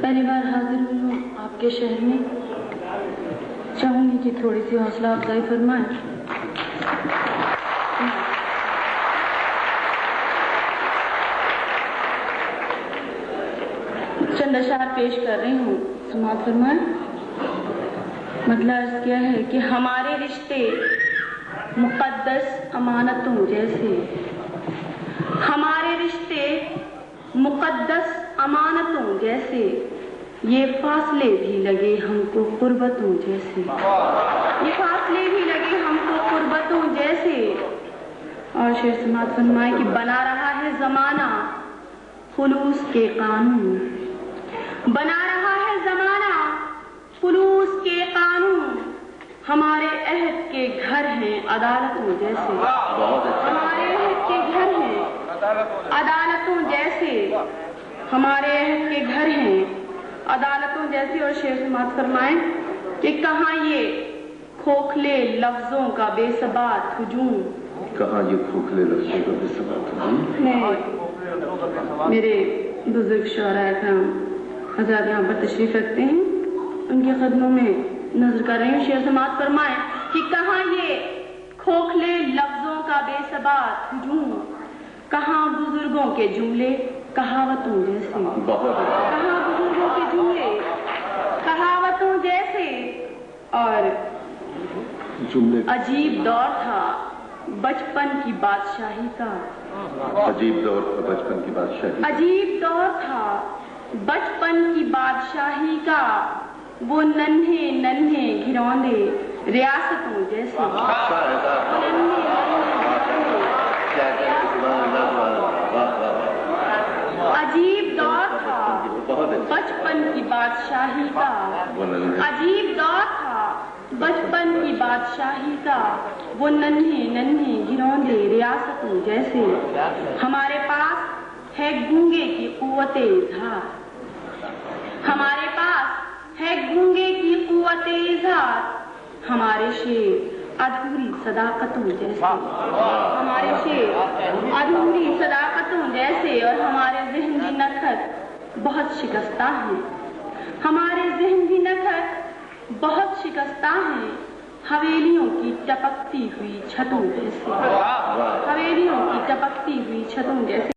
पहली बार हाजिर हुई हूँ आपके शहर में, चाहूंगी कि थोड़ी सी हौसला अफजाई फरमाएं। चंद अशार पेश कर रही हूँ, समाअत फरमाएं। मतलब अर्ज किया है कि हमारे रिश्ते मुक़द्दस अमानतों जैसे, हमारे रिश्ते मुक़द्दस अमानतों जैसे, ये फासले भी लगे हमको कुर्बतों जैसे, ये फासले भी लगे हमको कुर्बतों जैसे। और शेर समाअत फरमाए कि बना रहा है जमाना खुलूस के कानून, बना रहा है जमाना खुलूस के कानून, हमारे अहद के घर हैं अदालतों जैसे, हमारे अहद के घर हैं अदालतों जैसे, हमारे अहद के घर हैं अदालतों जैसे। और शेर समाअत फरमाएं कि कहाँ ये खोखले लफ्जों का बेसबात हुजूम, कहाँ ये खोखले लफ्जों का बेसबात हुजूम। मैं मेरे बुजुर्ग शोरा इकराम हज़रात यहाँ पर तशरीफ रखते हैं, उनके कदमों में नजर कर रही हूँ। शेर समाअत फरमाएं कि कहाँ ये खोखले लफ्जों का बेसबात हुजूम, कहाँ बुजुर्गों के जुमले कहावतों जैसे, कहाँ बुजुर्गों के जुमले कहावतों जैसे। और जुमले अजीब दौर था बचपन की बादशाही का, अजीब दौर था बचपन की बादशाही, अजीब दौर था बचपन की बादशाही का, वो नन्हे नन्हे घिरौंदे रियासतों जैसे, अजीब दौर था बचपन की बादशाही का, अजीब दौर था बचपन की बादशाही का, वो नन्हे नन्हे घिरौंदे रियासतों जैसे। हमारे पास है गूंगे की कुव्वते इज़हार, हमारे पास है गूंगे की कुव्वते इज़हार, हमारे शेर अधूरी सदाकतों जैसे, हमारे शेर अधूरी सदाकतों जैसे। और हमारे ज़हन की नखत बहुत शिकस्ता है, हमारे ज़हन की नखत बहुत शिकस्ता है, हवेलियों की टपकती हुई छतों जैसे, हवेलियों की टपकती हुई छतों जैसे।